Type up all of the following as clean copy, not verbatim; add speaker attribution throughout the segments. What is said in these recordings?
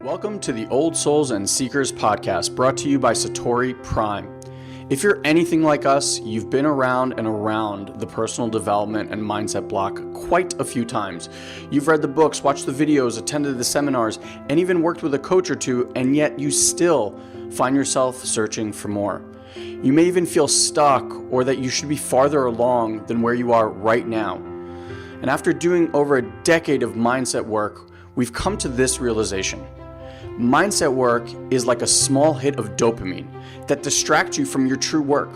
Speaker 1: Welcome to the Old Souls and Seekers podcast, brought to you by Satori Prime. If you're anything like us, you've been around and around the personal development and mindset block quite a few times. You've read the books, watched the videos, attended the seminars, and even worked with a coach or two, and yet you still find yourself searching for more. You may even feel stuck or that you should be farther along than where you are right now. And after doing over a decade of mindset work, we've come to this realization. Mindset work is like a small hit of dopamine that distracts you from your true work.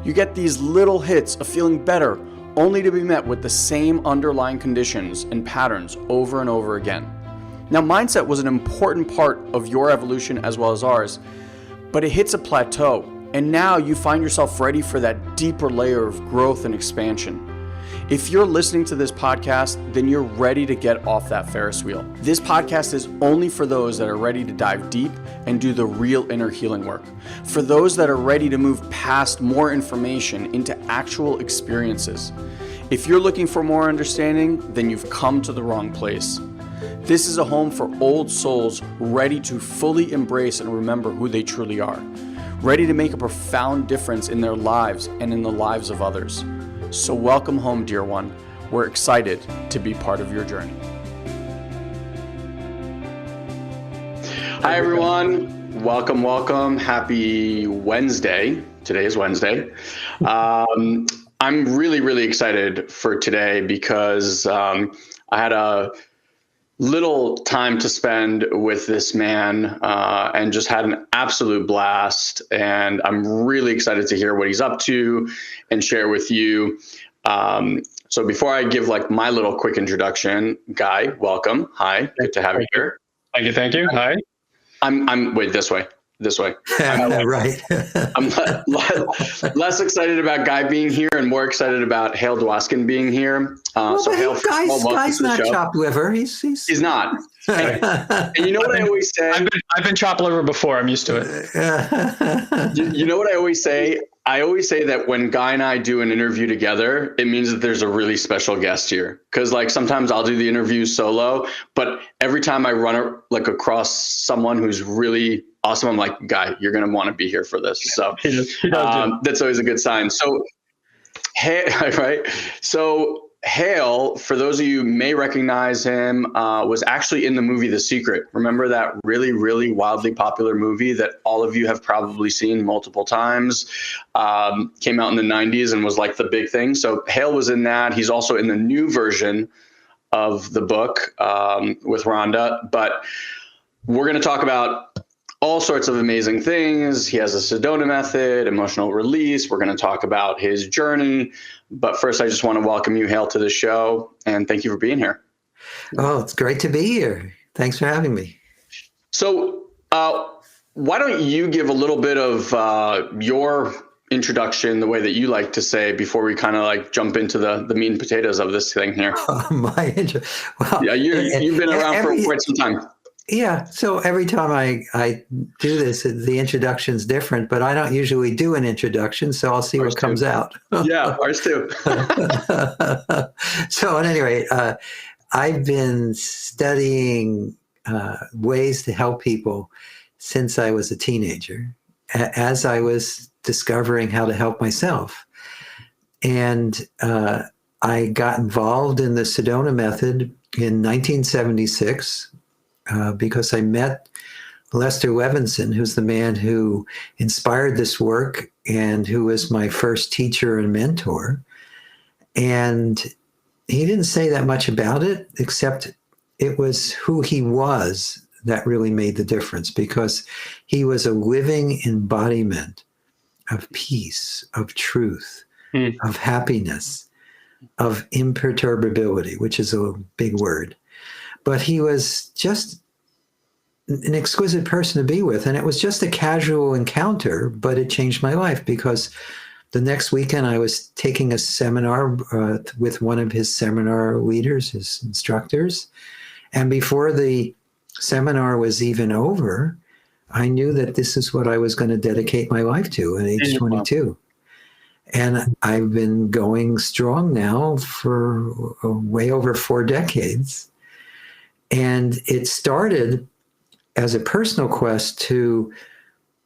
Speaker 1: You get these little hits of feeling better, only to be met with the same underlying conditions and patterns over and over again. Now, mindset was an important part of your evolution as well as ours, but it hits a plateau, and now you find yourself ready for that deeper layer of growth and expansion. If you're listening to this podcast, then you're ready to get off that Ferris wheel. This podcast is only for those that are ready to dive deep and do the real inner healing work. For those that are ready to move past more information into actual experiences. If you're looking for more understanding, then you've come to the wrong place. This is a home for old souls ready to fully embrace and remember who they truly are. Ready to make a profound difference in their lives and in the lives of others. So welcome home, dear one. We're excited to be part of your journey. Hi, everyone. Welcome. Happy Wednesday. Today is Wednesday. I'm really excited for today because I had a little time to spend with this man and just had an absolute blast. And I'm really excited to hear what he's up to and share with you. So before I give my little quick introduction, Guy, welcome. Hi, good to have you here.
Speaker 2: Thank you. Hi.
Speaker 1: Wait, this way.
Speaker 3: Right.
Speaker 1: I'm less excited about Guy being here and more excited about Hale Dwoskin being here.
Speaker 3: Hale, Guy's not chopped liver.
Speaker 1: He's not. And you know what I always say?
Speaker 2: I've been chopped liver before. I'm used to it.
Speaker 1: You know what I always say? I always say that when Guy and I do an interview together, it means that there's a really special guest here. Because sometimes I'll do the interview solo, but every time I run across someone who's really awesome, I'm like, Guy, you're going to want to be here for this. So that's always a good sign. So, Hale, for those of you who may recognize him, was actually in the movie The Secret. Remember that really wildly popular movie that all of you have probably seen multiple times? Came out in the 90s and was the big thing. So Hale was in that. He's also in the new version of the book with Rhonda. But we're going to talk about all sorts of amazing things. He has a Sedona method, emotional release. We're going to talk about his journey. But first, I just want to welcome you, Hale, to the show. And thank you for being here.
Speaker 3: Oh, it's great to be here. Thanks for having me.
Speaker 1: So why don't you give a little bit of your introduction, the way that you like to say, before we kind of jump into the meat and potatoes of this thing here.
Speaker 3: My intro. Well,
Speaker 1: yeah, you've been around for quite some time.
Speaker 3: Yeah. So every time I do this, the introduction's different, but I don't usually do an introduction, so I'll see what comes out.
Speaker 1: Yeah, ours too.
Speaker 3: So at any rate, I've been studying ways to help people since I was a teenager, as I was discovering how to help myself. And I got involved in the Sedona method in 1976. Because I met Lester Levinson, who's the man who inspired this work and who was my first teacher and mentor. And he didn't say that much about it, except it was who he was that really made the difference, because he was a living embodiment of peace, of truth, of happiness, of imperturbability, which is a big word. But he was just an exquisite person to be with. And it was just a casual encounter, but it changed my life, because the next weekend I was taking a seminar with one of his seminar leaders, his instructors. And before the seminar was even over, I knew that this is what I was going to dedicate my life to at age 22. And I've been going strong now for way over 4 decades. And it started as a personal quest to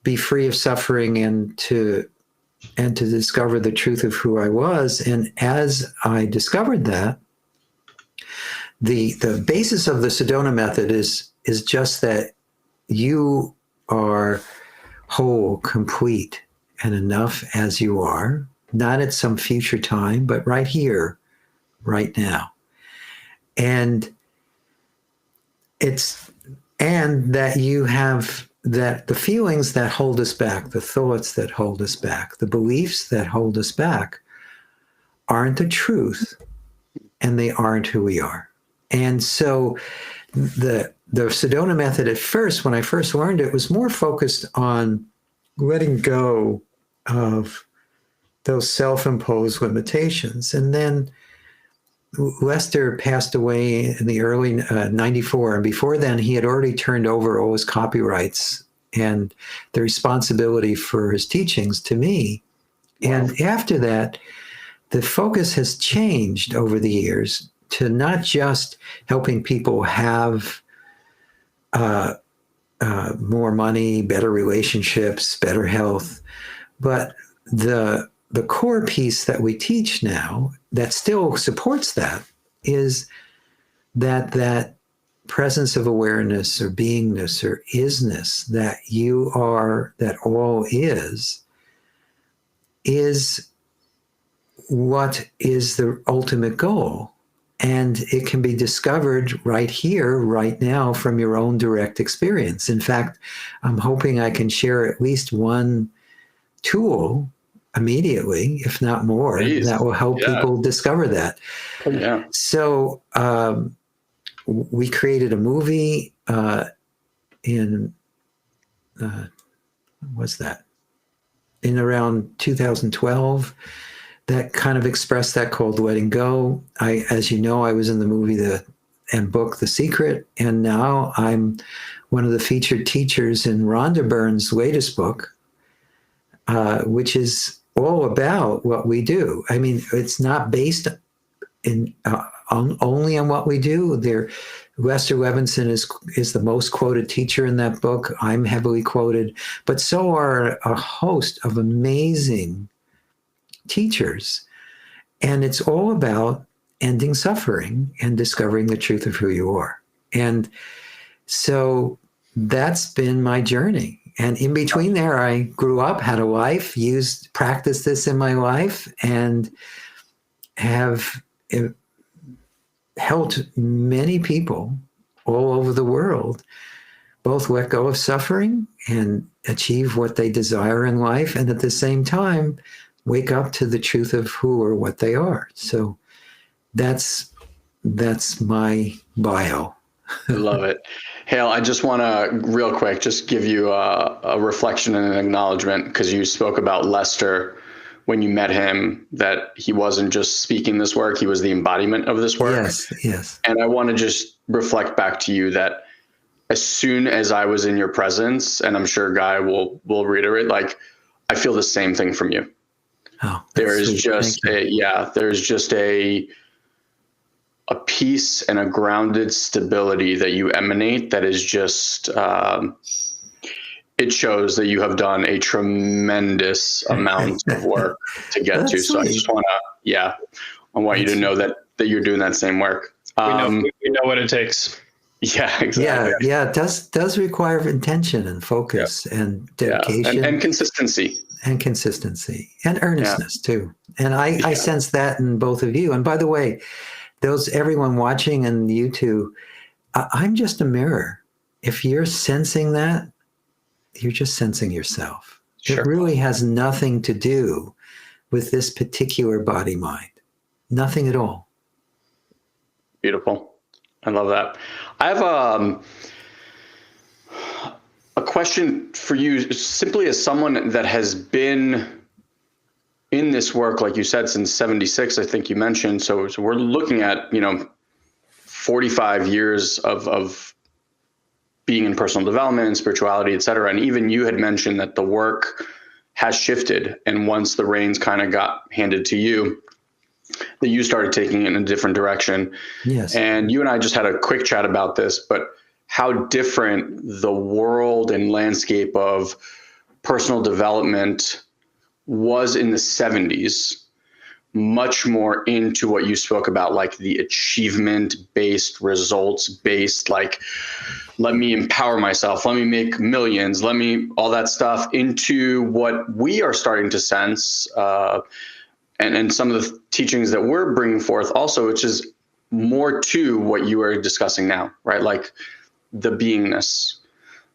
Speaker 3: be free of suffering and to discover the truth of who I was. And as I discovered that, the basis of the Sedona method is just that you are whole, complete, and enough as you are, not at some future time, but right here, right now. And that you have that the feelings that hold us back, the thoughts that hold us back, the beliefs that hold us back aren't the truth, and they aren't who we are. And so the Sedona method at first, when I first learned it, was more focused on letting go of those self-imposed limitations. And then Lester passed away in the early 94. And before then, he had already turned over all his copyrights and the responsibility for his teachings to me. Wow. And after that, the focus has changed over the years to not just helping people have more money, better relationships, better health, but the core piece that we teach now that still supports that is that presence of awareness or beingness or isness that you are, that all is what is the ultimate goal. And it can be discovered right here, right now, from your own direct experience. In fact, I'm hoping I can share at least one tool immediately, if not more, that will help people discover that.
Speaker 1: Yeah.
Speaker 3: So we created a movie in around 2012 that kind of expressed that, called Letting Go. As you know, I was in the movie and book The Secret, and now I'm one of the featured teachers in Rhonda Byrne's latest book, which is all about what we do. I mean, it's not based only on what we do. Lester Levinson is the most quoted teacher in that book. I'm heavily quoted, but so are a host of amazing teachers. And it's all about ending suffering and discovering the truth of who you are. And so that's been my journey. And in between there, I grew up, had a life, practiced this in my life, and have helped many people all over the world both let go of suffering and achieve what they desire in life, and at the same time, wake up to the truth of who or what they are. So that's my bio.
Speaker 1: I love it. Hale, I just want to real quick just give you a reflection and an acknowledgement, because you spoke about Lester when you met him, that he wasn't just speaking this work, he was the embodiment of this work.
Speaker 3: Yes.
Speaker 1: And I want to just reflect back to you that as soon as I was in your presence, and I'm sure Guy will reiterate, like, I feel the same thing from you.
Speaker 3: Oh,
Speaker 1: there's just a peace and a grounded stability that you emanate that is just, it shows that you have done a tremendous amount of work to get to. So sweet. I just want you to know that you're doing that same work.
Speaker 2: We know what it takes.
Speaker 1: Yeah, exactly.
Speaker 3: Yeah. It does require intention and focus and dedication
Speaker 1: and consistency.
Speaker 3: And consistency and earnestness too. And I sense that in both of you. And by the way, everyone watching and you too, I'm just a mirror. If you're sensing that, you're just sensing yourself. Sure. It really has nothing to do with this particular body mind. Nothing at all.
Speaker 1: Beautiful. I love that. I have a question for you, simply as someone that has been in this work, like you said, since 76, I think you mentioned. So we're looking at, 45 years of being in personal development and spirituality, et cetera. And even you had mentioned that the work has shifted. And once the reins kind of got handed to you, that you started taking it in a different direction.
Speaker 3: Yes.
Speaker 1: And you and I just had a quick chat about this, but how different the world and landscape of personal development was in the 70s, much more into what you spoke about, like the achievement-based, results-based, like, let me empower myself, let me make millions, let me, all that stuff, into what we are starting to sense, and some of the teachings that we're bringing forth also, which is more to what you are discussing now, right? Like the beingness,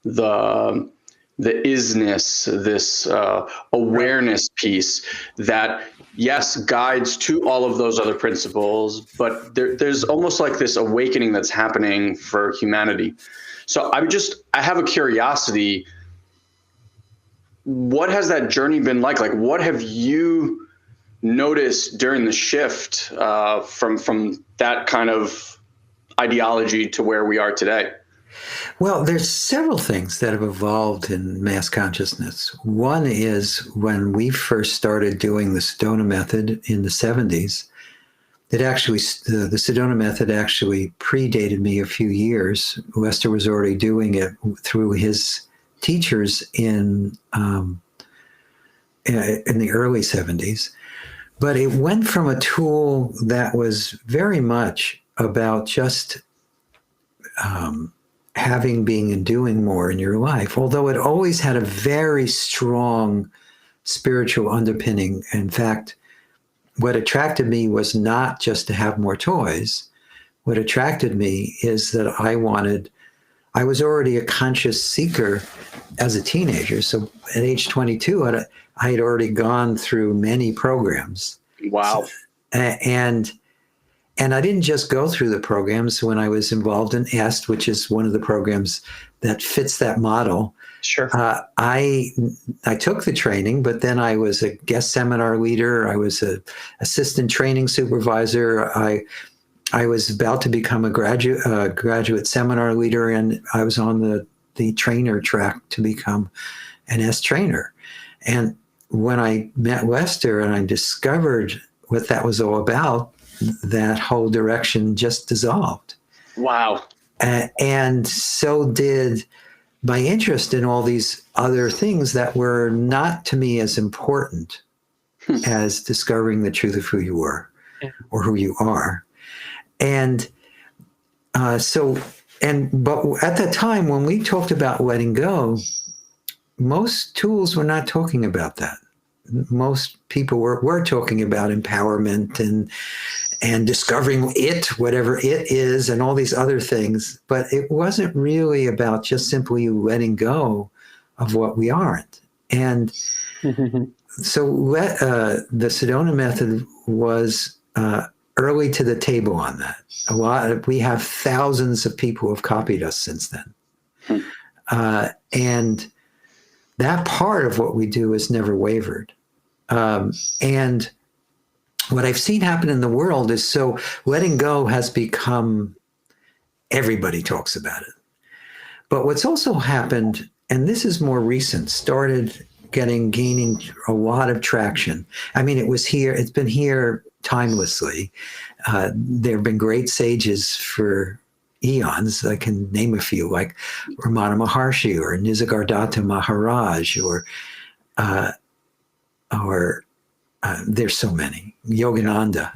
Speaker 1: the isness, this awareness piece that, yes, guides to all of those other principles, but there's almost like this awakening that's happening for humanity. So I have a curiosity. What has that journey been like? Like, what have you noticed during the shift from that kind of ideology to where we are today?
Speaker 3: Well, there's several things that have evolved in mass consciousness. One is when we first started doing the Sedona method in the 70s, the Sedona method actually predated me a few years. Lester was already doing it through his teachers in the early 70s. But it went from a tool that was very much about just having, being, and doing more in your life, although it always had a very strong spiritual underpinning. In fact, what attracted me was not just to have more toys. What attracted me is that I was already a conscious seeker as a teenager. So at age 22, I had already gone through many programs.
Speaker 1: Wow.
Speaker 3: And I didn't just go through the programs. When I was involved in EST, which is one of the programs that fits that model,
Speaker 2: Sure.
Speaker 3: I took the training, but then I was a guest seminar leader. I was an assistant training supervisor. I was about to become a graduate seminar leader, and I was on the trainer track to become an S trainer. And when I met Lester and I discovered what that was all about, that whole direction just dissolved.
Speaker 1: Wow.
Speaker 3: And so did my interest in all these other things that were not to me as important as discovering the truth of who you were or who you are. And but at that time, when we talked about letting go, most tools were not talking about that. Most people were talking about empowerment and discovering it, whatever it is, and all these other things. But it wasn't really about just simply letting go of what we aren't. And so the Sedona method was early to the table on that. We have thousands of people who have copied us since then. And that part of what we do has never wavered. And what I've seen happen in the world is, so letting go has become, everybody talks about it. But what's also happened, and this is more recent, started gaining a lot of traction. I mean, it's been here timelessly. There have been great sages for eons. I can name a few, like Ramana Maharshi or Nisargadatta Maharaj, or there's so many, Yogananda.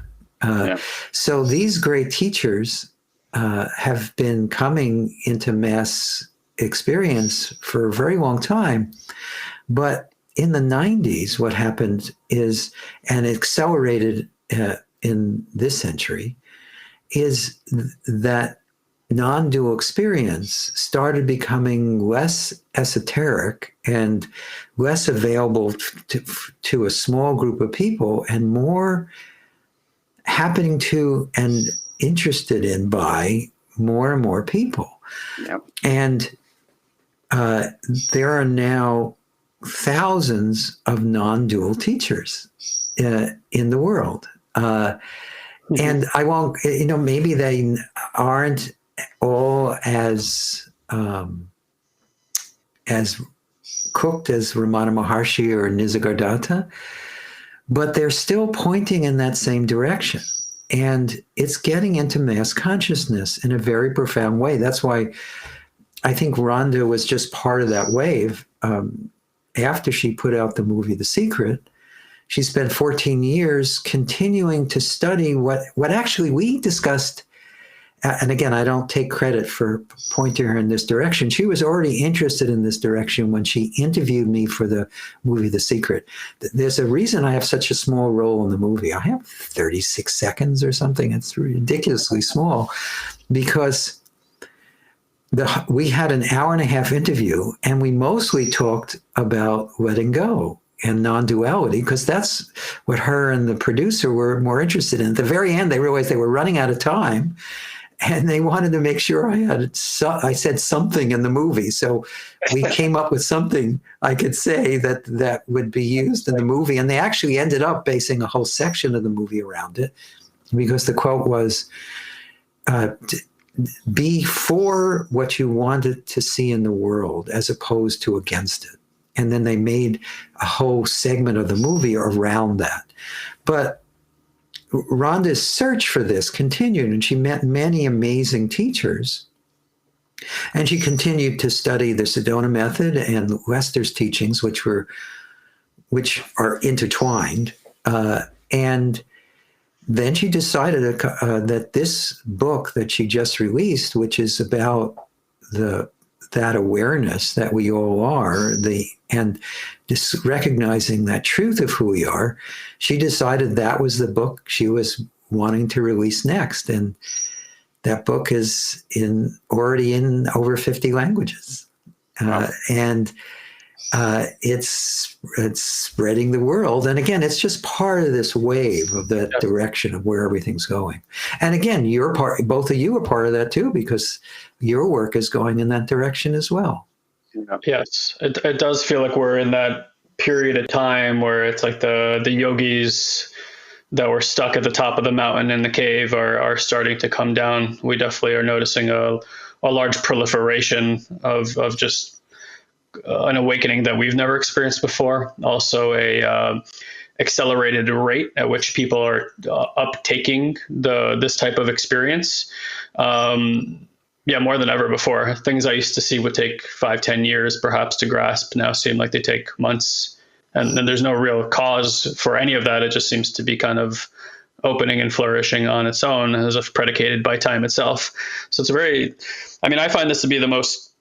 Speaker 3: So these great teachers have been coming into mass experience for a very long time. But in the 90s, what happened is, and accelerated in this century, is that non-dual experience started becoming less esoteric and less available to a small group of people, and more happening to and interested in by more and more people.
Speaker 1: Yep.
Speaker 3: And there are now thousands of non-dual teachers in the world. And I won't, maybe they aren't all as cooked as Ramana Maharshi or Nisargadatta, but they're still pointing in that same direction. And it's getting into mass consciousness in a very profound way. That's why I think Rhonda was just part of that wave. After she put out the movie The Secret, she spent 14 years continuing to study what actually we discussed. And again, I don't take credit for pointing her in this direction. She was already interested in this direction when she interviewed me for the movie The Secret. There's a reason I have such a small role in the movie. I have 36 seconds or something. It's ridiculously small because we had an hour and a half interview, and we mostly talked about letting go and non-duality, because that's what her and the producer were more interested in. At the very end, they realized they were running out of time, and they wanted to make sure I said something in the movie. So we came up with something I could say that would be used in the movie. And they actually ended up basing a whole section of the movie around it, because the quote was, be for what you wanted to see in the world as opposed to against it. And then they made a whole segment of the movie around that. But Rhonda's search for this continued, and she met many amazing teachers. And she continued to study the Sedona method and Lester's teachings, which are intertwined. And then she decided that this book that she just released, which is about that awareness that we all are, and just recognizing that truth of who we are, she decided that was the book she was wanting to release next. And that book is already in over 50 languages.
Speaker 2: Wow.
Speaker 3: And it's spreading the world. And again, it's just part of this wave of that direction of where everything's going. And again, both of you are part of that too, because your work is going in that direction as well.
Speaker 2: Yes, it does feel like we're in that period of time where it's like the yogis that were stuck at the top of the mountain in the cave are starting to come down. We definitely are noticing a large proliferation of just an awakening that we've never experienced before. Also a accelerated rate at which people are uptaking this type of experience. More than ever before. Things I used to see would take 5-10 years perhaps to grasp now seem like they take months. And there's no real cause for any of that. It just seems to be kind of opening and flourishing on its own, as if predicated by time itself. So it's I find this to be the most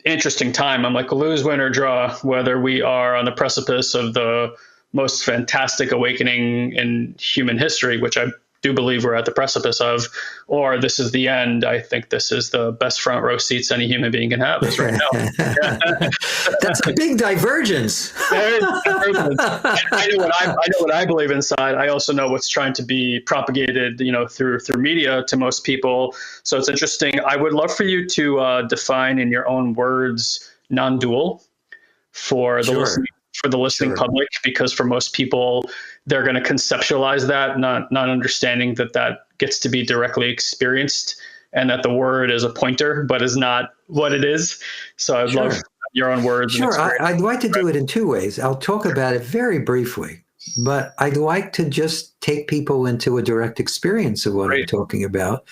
Speaker 2: interesting time. I'm like, lose, win, or draw, whether we are on the precipice of the most fantastic awakening in human history, which I do believe we're at the precipice of, or this is the end. I think this is the best front row seats any human being can have is right now.
Speaker 3: That's a big divergence.
Speaker 2: I know what I believe inside. I also know what's trying to be propagated, through media to most people. So it's interesting. I would love for you to define in your own words non-dual for the listening public, because for most people, they're going to conceptualize that, not understanding that gets to be directly experienced, and that the word is a pointer, but is not what it is. So I'd love your own words.
Speaker 3: Sure, I'd like to do it in two ways. I'll talk about it very briefly, but I'd like to just take people into a direct experience of what I'm talking about,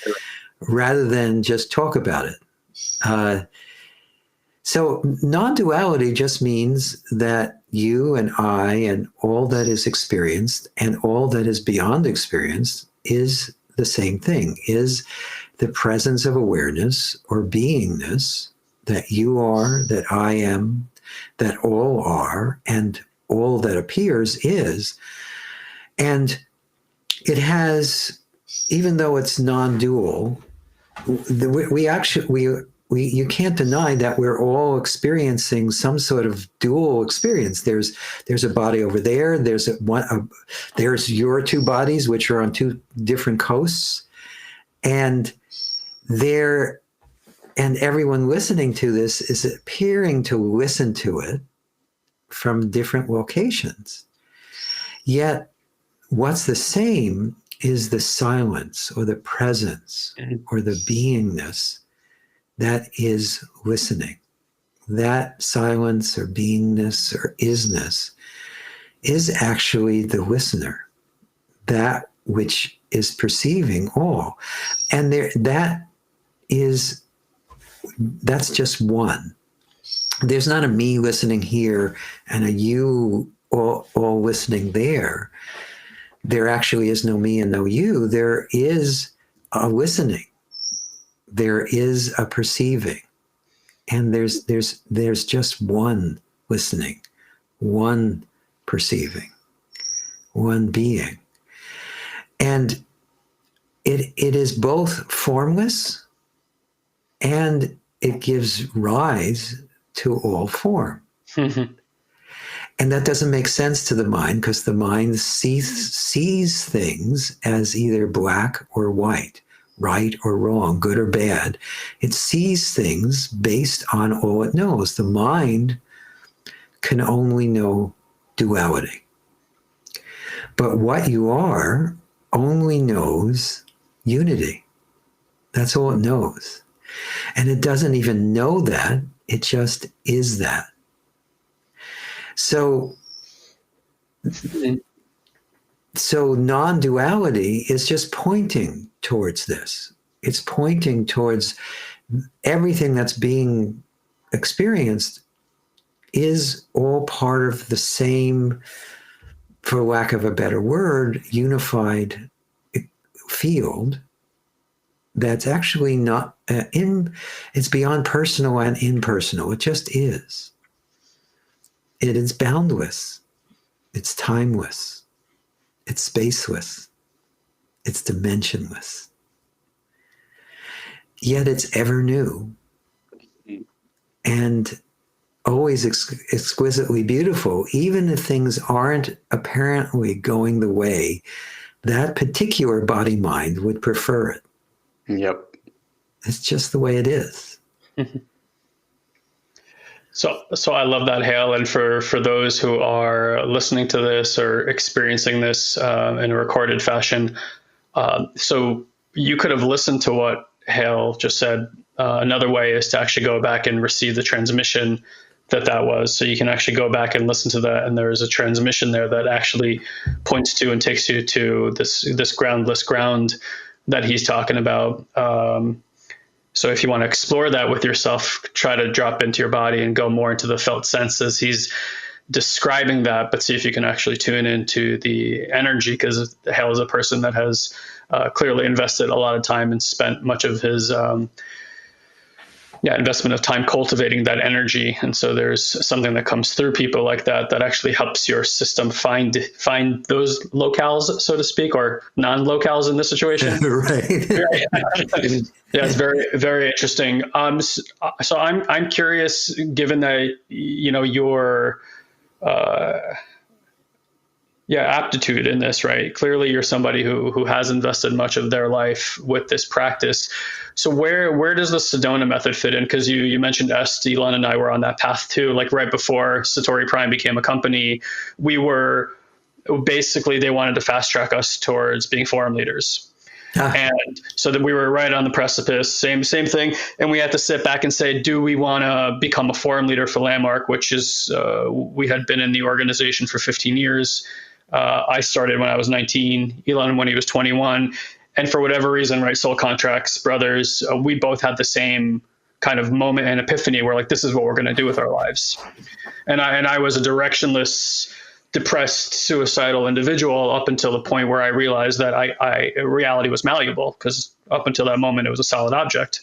Speaker 3: rather than just talk about it. So non-duality just means that you and I and all that is experienced and all that is beyond experience is the same thing, is the presence of awareness or beingness that you are, that I am, that all are, and all that appears is. And it has, even though it's non-dual, you can't deny that we're all experiencing some sort of dual experience. There's a body over there. There's your two bodies, which are on two different coasts, and everyone listening to this is appearing to listen to it from different locations. Yet, what's the same is the silence or the presence or the beingness that is listening. That silence or beingness or isness is actually the listener, that which is perceiving all. And that is that's just one. There's not a me listening here and a you all listening there. There actually is no me and no you. There is a listening. There is a perceiving. And there's just one listening, one perceiving, one being. And it is both formless and it gives rise to all form.
Speaker 2: Mm-hmm.
Speaker 3: And that doesn't make sense to the mind because the mind sees things as either black or white, right or wrong, good or bad. It sees things based on all it knows. The mind can only know duality. But what you are only knows unity. That's all it knows. And it doesn't even know that. It just is that. So non-duality is just pointing towards this. It's pointing towards everything that's being experienced is all part of the same, for lack of a better word, unified field that's actually not it's beyond personal and impersonal. It just is. It is boundless. It's timeless. It's spaceless. It's dimensionless. Yet it's ever new and always exquisitely beautiful, even if things aren't apparently going the way that particular body mind would prefer it.
Speaker 1: Yep.
Speaker 3: It's just the way it is.
Speaker 2: So I love that, Hale. And for those who are listening to this or experiencing this in a recorded fashion, so you could have listened to what Hale just said. Another way is to actually go back and receive the transmission that was. So you can actually go back and listen to that. And there is a transmission there that actually points to and takes you to this groundless ground that he's talking about. So if you want to explore that with yourself, try to drop into your body and go more into the felt senses. He's describing that, but see if you can actually tune into the energy, because Hale is a person that has clearly invested a lot of time and spent much of his investment of time cultivating that energy. And so there's something that comes through people like that actually helps your system find those locales, so to speak, or non-locales in this situation.
Speaker 3: Right.
Speaker 2: Yeah, it's very, very interesting. So I'm curious, given that, your aptitude in this, right? Clearly you're somebody who has invested much of their life with this practice. So where does the Sedona method fit in? Because you mentioned Ilan and I were on that path too. Like right before Satori Prime became a company, we were basically, they wanted to fast track us towards being forum leaders. And so that we were right on the precipice, same thing. And we had to sit back and say, do we want to become a forum leader for Landmark, which is, we had been in the organization for 15 years. I started when I was 19, Ilan when he was 21. And for whatever reason, right, Soul Contracts brothers, we both had the same kind of moment and epiphany where like, this is what we're going to do with our lives. And I was a directionless, depressed, suicidal individual up until the point where I realized that reality was malleable, because up until that moment, it was a solid object.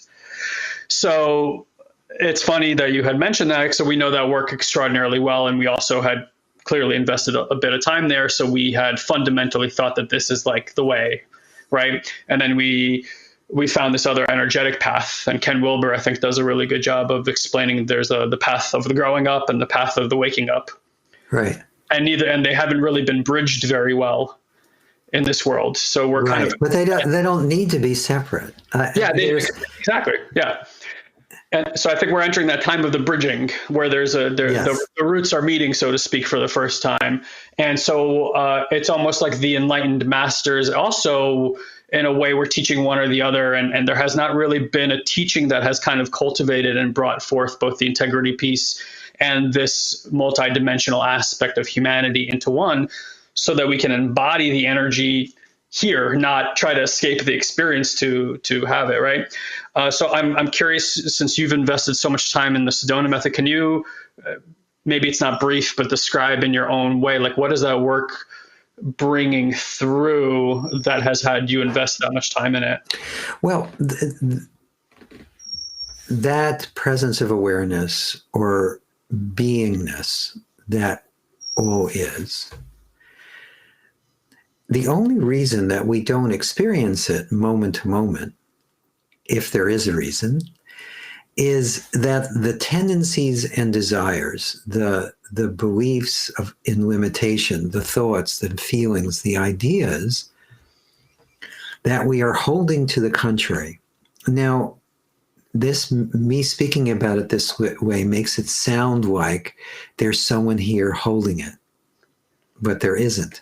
Speaker 2: So it's funny that you had mentioned that. So we know that work extraordinarily well. And we also had clearly invested a bit of time there. So we had fundamentally thought that this is like the way, right? And then we found this other energetic path. And Ken Wilber, I think, does a really good job of explaining there's the path of the growing up and the path of the waking up.
Speaker 3: Right.
Speaker 2: And they haven't really been bridged very well in this world. So we're kind of,
Speaker 3: but they don't need to be separate.
Speaker 2: Exactly. Yeah. And so I think we're entering that time of the bridging where the roots are meeting, so to speak, for the first time. And so it's almost like the enlightened masters also, in a way, we're teaching one or the other. And there has not really been a teaching that has kind of cultivated and brought forth both the integrity piece and this multidimensional aspect of humanity into one, so that we can embody the energy here, not try to escape the experience to have it, right? So I'm curious, since you've invested so much time in the Sedona method, can you, maybe it's not brief, but describe in your own way, like what is that work bringing through that has had you invest that much time in it?
Speaker 3: Well, that presence of awareness or beingness that all is, the only reason that we don't experience it moment to moment, if there is a reason, is that the tendencies and desires, the beliefs in limitation, the thoughts, the feelings, the ideas that we are holding to the contrary. Now, me speaking about it this way makes it sound like there's someone here holding it, but there isn't.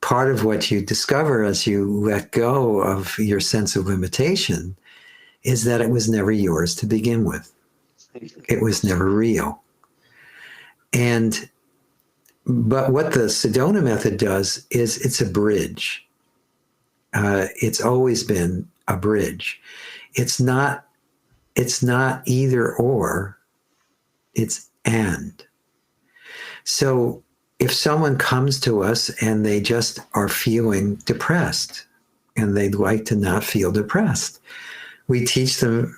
Speaker 3: Part of what you discover as you let go of your sense of limitation is that it was never yours to begin with. It was never real. But what the Sedona method does is it's a bridge. It's always been a bridge. It's not either or, it's and. So if someone comes to us and they just are feeling depressed and they'd like to not feel depressed, we teach them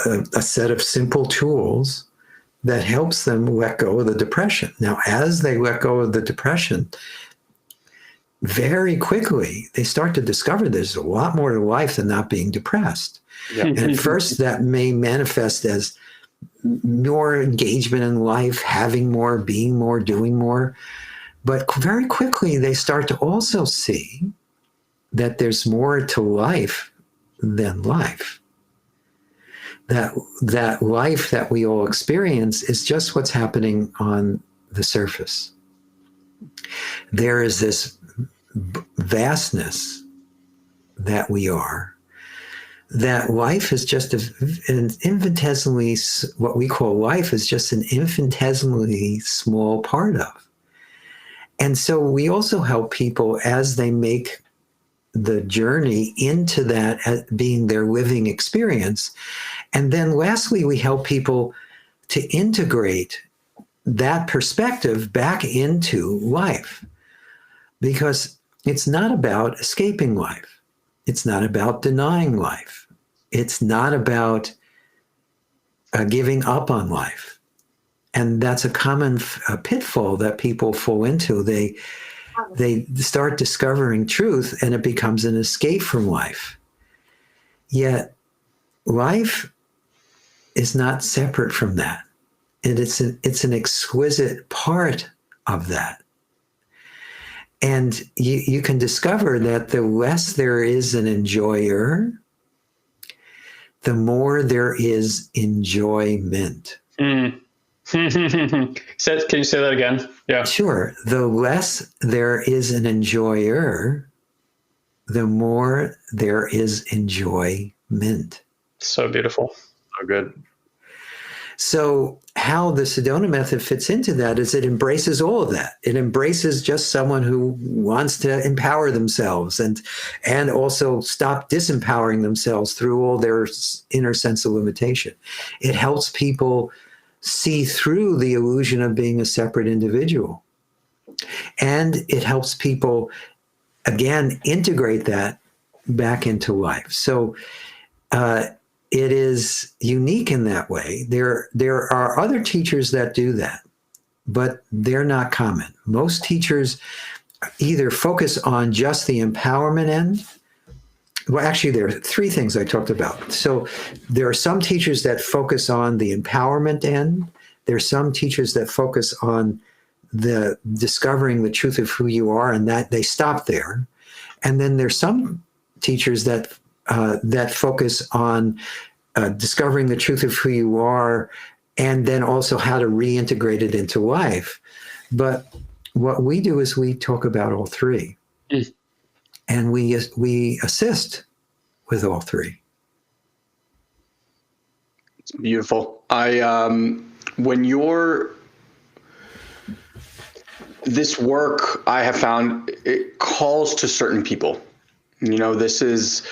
Speaker 3: a set of simple tools that helps them let go of the depression. Now, as they let go of the depression, very quickly, they start to discover there's a lot more to life than not being depressed. Yeah. And at first, that may manifest as more engagement in life, having more, being more, doing more. But very quickly, they start to also see that there's more to life than life. That life that we all experience is just what's happening on the surface. There is this vastness that we are, that life is just an infinitesimally, what we call life is just an infinitesimally small part of. And so we also help people as they make the journey into that as being their living experience. And then lastly, we help people to integrate that perspective back into life. Because it's not about escaping life. It's not about denying life. It's not about giving up on life. And that's a common pitfall that people fall into. They start discovering truth and it becomes an escape from life. Yet life is not separate from that. And it's an exquisite part of that. And you can discover that the less there is an enjoyer, the more there is enjoyment.
Speaker 2: Mm. Can you say that again? Yeah.
Speaker 3: Sure. The less there is an enjoyer, the more there is enjoyment.
Speaker 2: So beautiful.
Speaker 1: So good.
Speaker 3: So how the Sedona method fits into that is it embraces all of that. It embraces just someone who wants to empower themselves and also stop disempowering themselves through all their inner sense of limitation. It helps people see through the illusion of being a separate individual. And it helps people, again, integrate that back into life. So it is unique in that way. There are other teachers that do that, but they're not common. Most teachers either focus on just the empowerment end. Well, actually, there are three things I talked about. So there are some teachers that focus on the empowerment end. There are some teachers that focus on the discovering the truth of who you are, and that they stop there. And then there's some teachers that focus on discovering the truth of who you are, and then also how to reintegrate it into life. But what we do is we talk about all three, and we assist with all three.
Speaker 1: It's beautiful. this work I have found, it calls to certain people. This is,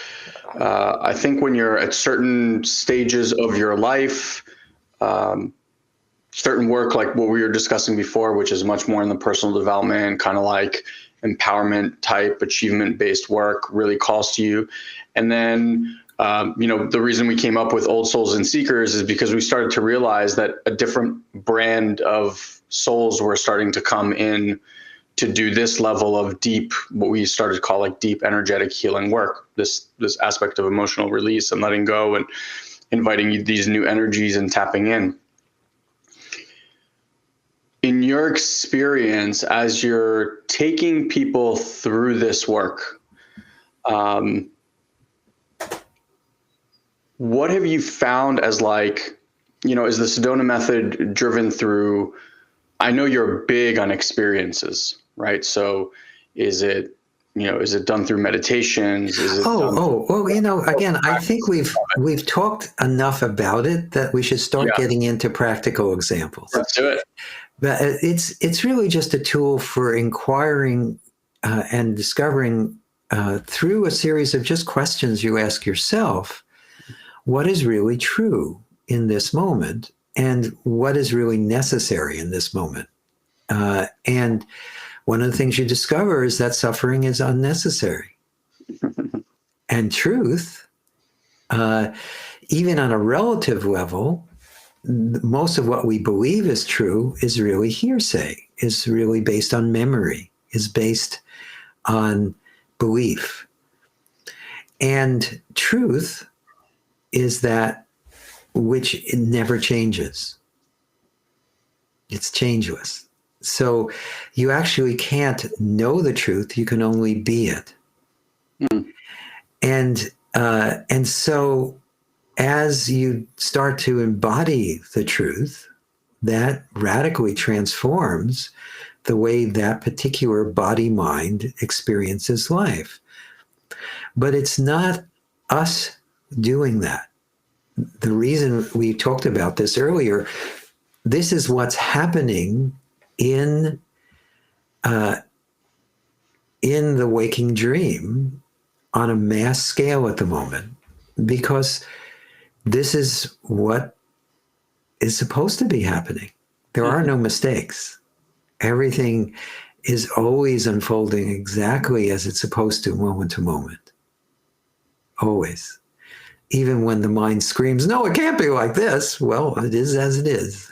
Speaker 1: I think when you're at certain stages of your life, certain work like what we were discussing before, which is much more in the personal development, kind of like empowerment type, achievement-based work really calls to you. And then, the reason we came up with Old Souls and Seekers is because we started to realize that a different brand of souls were starting to come in to do this level of deep, what we started to call like deep energetic healing work, this aspect of emotional release and letting go and inviting these new energies and tapping in. In your experience, as you're taking people through this work, what have you found as like, is the Sedona method driven through, I know you're big on experiences, right? So is it done through meditations? Is it
Speaker 3: again, I think we've talked enough about it that we should start getting into practical examples.
Speaker 1: Let's do it.
Speaker 3: But it's really just a tool for inquiring and discovering through a series of just questions you ask yourself, what is really true in this moment and what is really necessary in this moment. And one of the things you discover is that suffering is unnecessary. And truth, even on a relative level, most of what we believe is true is really hearsay, is really based on memory, is based on belief. And truth is that which it never changes. It's changeless. So you actually can't know the truth, you can only be it. And so as you start to embody the truth, that radically transforms the way that particular body-mind experiences life. But it's not us doing that. The reason we talked about this earlier, this is what's happening in the waking dream on a mass scale at the moment, because this is what is supposed to be happening. There are no mistakes. Everything is always unfolding exactly as it's supposed to, moment to moment. Always. Even when the mind screams, no, it can't be like this. Well, it is as it is.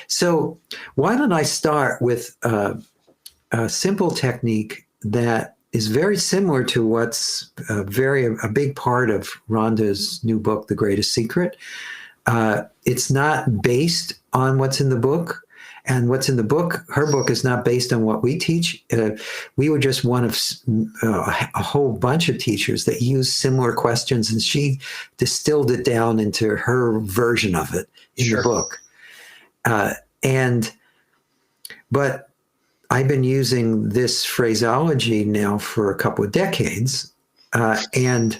Speaker 3: So why don't I start with a simple technique that is very similar to what's a big part of Rhonda's new book, The Greatest Secret. It's not based on what's in the book. And what's in the book, her book is not based on what we teach. We were just one of a whole bunch of teachers that used similar questions, and she distilled it down into her version of it in the book. But I've been using this phraseology now for a couple of decades, and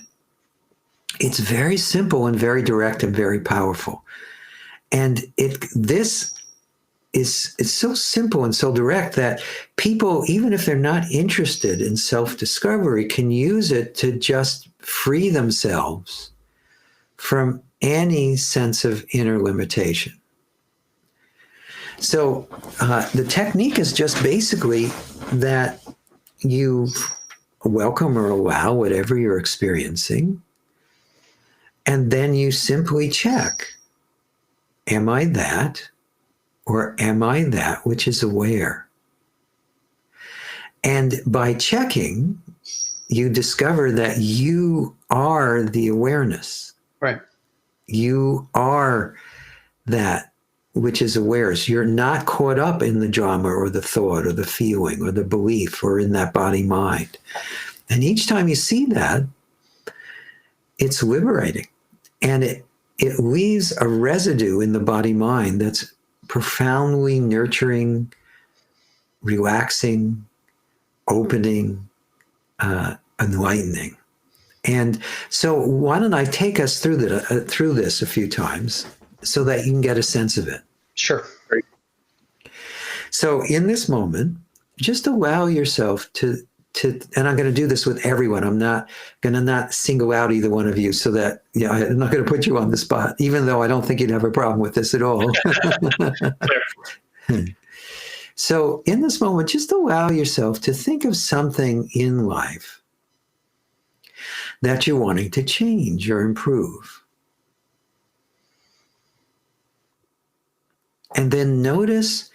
Speaker 3: it's very simple and very direct and very powerful. And it's so simple and so direct that people, even if they're not interested in self-discovery, can use it to just free themselves from any sense of inner limitation. So the technique is just basically that you welcome or allow whatever you're experiencing, and then you simply check, am I that? Or am I that which is aware? And by checking, you discover that you are the awareness.
Speaker 2: Right.
Speaker 3: You are that which is aware. So you're not caught up in the drama or the thought or the feeling or the belief or in that body-mind. And each time you see that, it's liberating. And it leaves a residue in the body-mind that's profoundly nurturing, relaxing, opening, enlightening. And so why don't I take us through this a few times so that you can get a sense of it.
Speaker 2: Sure. Great.
Speaker 3: So in this moment, just allow yourself to, and I'm going to do this with everyone. I'm not going to not single out either one of you so that, I'm not going to put you on the spot, even though I don't think you'd have a problem with this at all. So in this moment, just allow yourself to think of something in life that you're wanting to change or improve. And then notice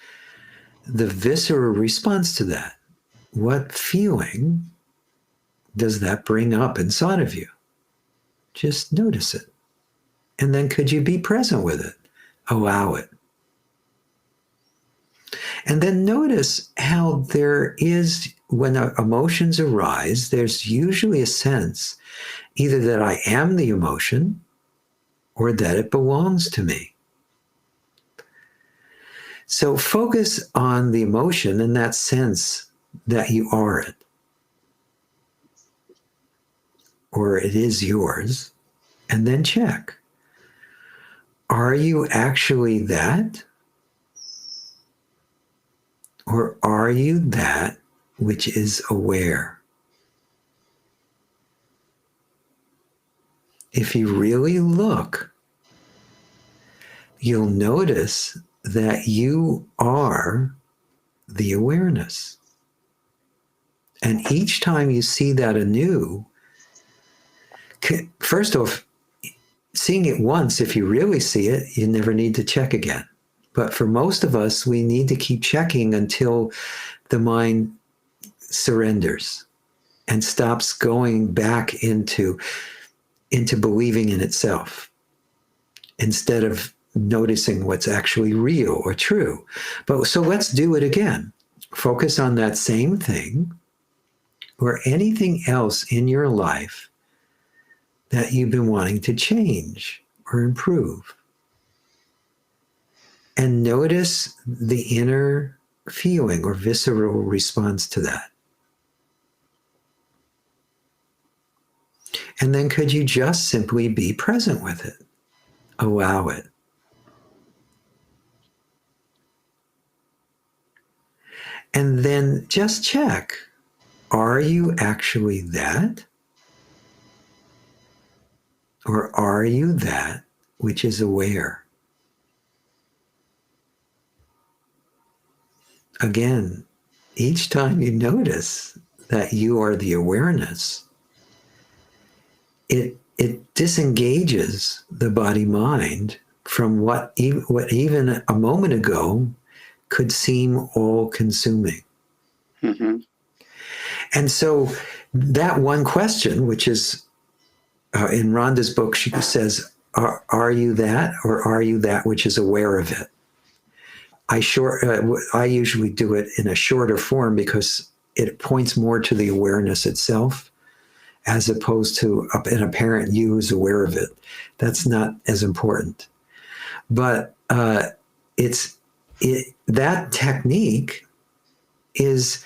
Speaker 3: the visceral response to that. What feeling does that bring up inside of you? Just notice it. And then could you be present with it? Allow it. And then notice how there is, when emotions arise, there's usually a sense either that I am the emotion or that it belongs to me. So focus on the emotion and that sense that you are it, or it is yours, and then check. Are you actually that? Or are you that which is aware? If you really look, you'll notice that you are the awareness. And each time you see that anew, first off, seeing it once, if you really see it, you never need to check again. But for most of us, we need to keep checking until the mind surrenders and stops going back into believing in itself instead of noticing what's actually real or true. But so let's do it again. Focus on that same thing or anything else in your life that you've been wanting to change or improve. And notice the inner feeling or visceral response to that. And then could you just simply be present with it? Allow it. And then just check, are you actually that? Or are you that which is aware? Again, each time you notice that you are the awareness, it disengages the body-mind from what even a moment ago could seem all-consuming.
Speaker 1: Mm-hmm.
Speaker 3: And so that one question, which is in Rhonda's book, she says, are you that, or are you that which is aware of it? I usually do it in a shorter form because it points more to the awareness itself as opposed to an apparent you who's aware of it. That's not as important. But that technique is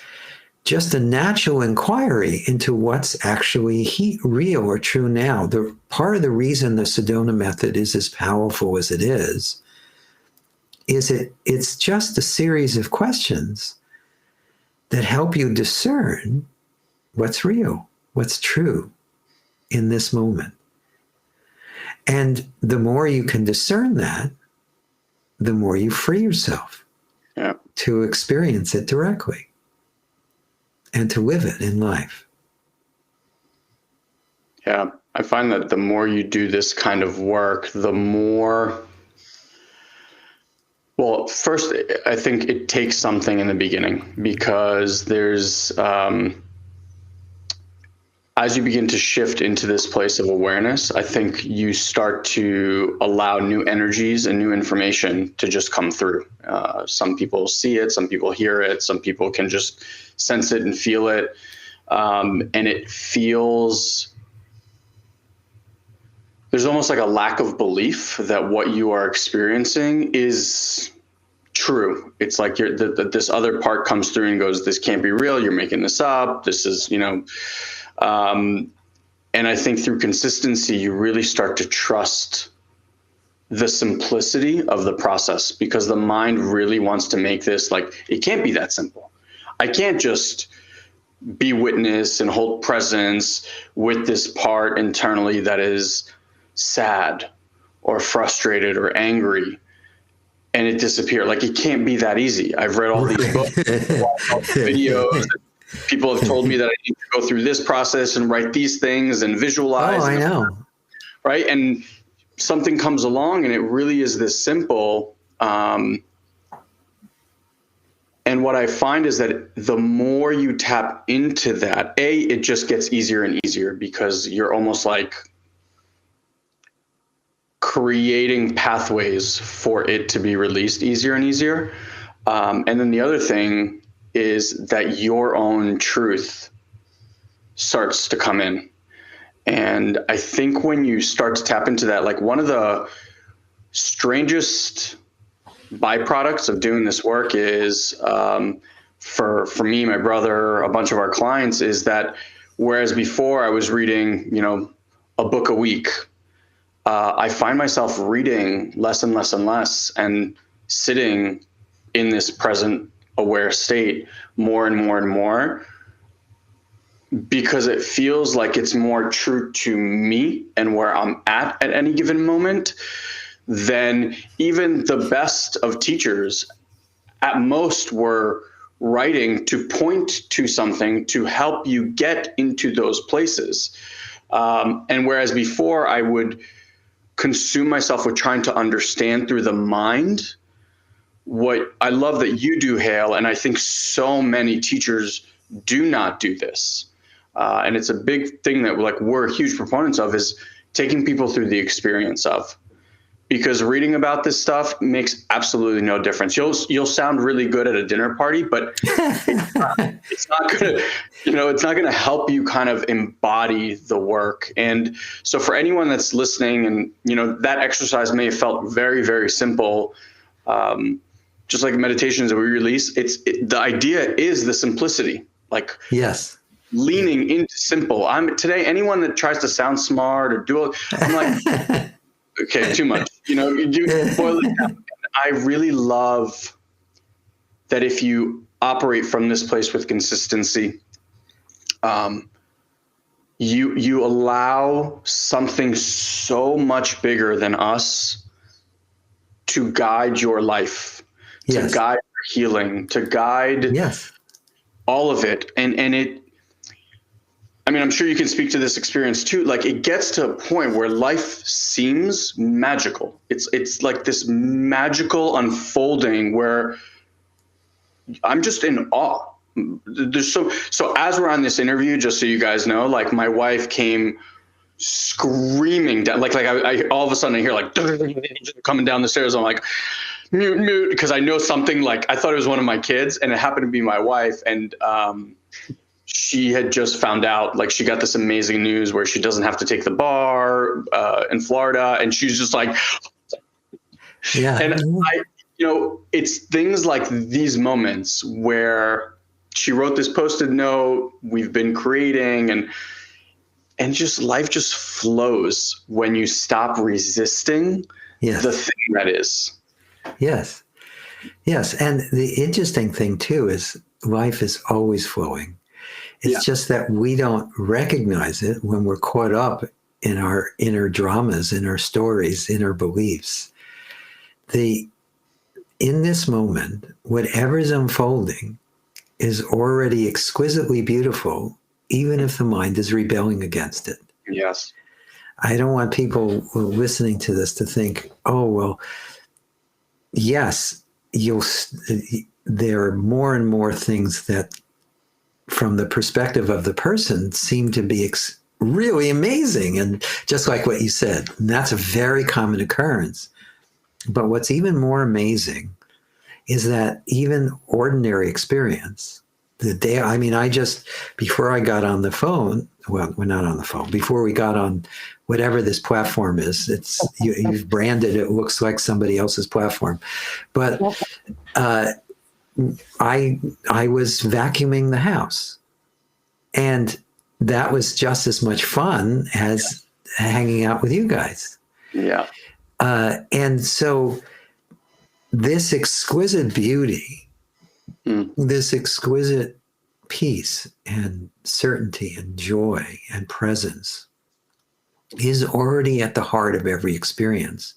Speaker 3: just a natural inquiry into what's actually real or true now. The part of the reason the Sedona method is as powerful as it is it's just a series of questions that help you discern what's real, what's true in this moment. And the more you can discern that, the more you free yourself to experience it directly and to live it in life.
Speaker 1: Yeah, I find that the more you do this kind of work, the more... Well, first, I think it takes something in the beginning because there's, as you begin to shift into this place of awareness, I think you start to allow new energies and new information to just come through. Some people see it, some people hear it, some people can just sense it and feel it. And it feels... There's almost like a lack of belief that what you are experiencing is true. It's like this other part comes through and goes, this can't be real. You're making this up. This is, and I think through consistency, you really start to trust the simplicity of the process, because the mind really wants to make this like, it can't be that simple. I can't just be witness and hold presence with this part internally that is sad or frustrated or angry and it disappear. Like, it can't be that easy. I've read all these books, all these videos. People have told me that I need to go through this process and write these things and visualize.
Speaker 3: Oh, I know.
Speaker 1: Right. And something comes along and it really is this simple. And what I find is that the more you tap into that, it just gets easier and easier, because you're almost like creating pathways for it to be released easier and easier. And then the other thing is that your own truth starts to come in. And I think when you start to tap into that, like, one of the strangest byproducts of doing this work is, for me, my brother, a bunch of our clients, is that whereas before I was reading, a book a week, I find myself reading less and less and less, and sitting in this present aware state more and more and more, because it feels like it's more true to me and where I'm at any given moment than even the best of teachers at most were writing to point to something to help you get into those places. And whereas before I would consume myself with trying to understand through the mind, what I love that you do, Hale, and I think so many teachers do not do this. And it's a big thing that we're huge proponents of, is taking people through the experience of. Because reading about this stuff makes absolutely no difference. You'll sound really good at a dinner party, but it's not gonna help you kind of embody the work. And so for anyone that's listening, and that exercise may have felt very, very simple, just like meditations that we release, the idea is the simplicity. Like,
Speaker 3: yes,
Speaker 1: leaning into simple. Today, anyone that tries to sound smart or do it, I'm like, okay, too much. You boil it down. I really love that if you operate from this place with consistency, you allow something so much bigger than us to guide your life,
Speaker 3: yes,
Speaker 1: to guide your healing, to guide all of it. And I'm sure you can speak to this experience too. Like, it gets to a point where life seems magical. It's like this magical unfolding where I'm just in awe. There's so as we're on this interview, just so you guys know, like, my wife came screaming down, like I all of a sudden I hear like coming down the stairs. I'm like, mute, because I know something, like, I thought it was one of my kids, and it happened to be my wife. And she had just found out, like, she got this amazing news where she doesn't have to take the bar in Florida, and she's just like,
Speaker 3: yeah.
Speaker 1: And it's things like these moments where she wrote this Post-it note we've been creating, and just life just flows when you stop resisting the thing that is.
Speaker 3: Yes. And the interesting thing too is life is always flowing. It's just that we don't recognize it when we're caught up in our inner dramas, in our stories, in our beliefs. In this moment, whatever is unfolding is already exquisitely beautiful, even if the mind is rebelling against it.
Speaker 1: Yes.
Speaker 3: I don't want people listening to this to think, oh, well, yes, there are more and more things that, from the perspective of the person, seem to be really amazing. And just like what you said, and that's a very common occurrence. But what's even more amazing is that even ordinary experience, before I got on the phone, well, we're not on the phone, before we got on whatever this platform is, you've branded it, looks like somebody else's platform. But I was vacuuming the house, and that was just as much fun as hanging out with you guys.
Speaker 1: Yeah.
Speaker 3: And so this exquisite beauty, this exquisite peace and certainty and joy and presence is already at the heart of every experience.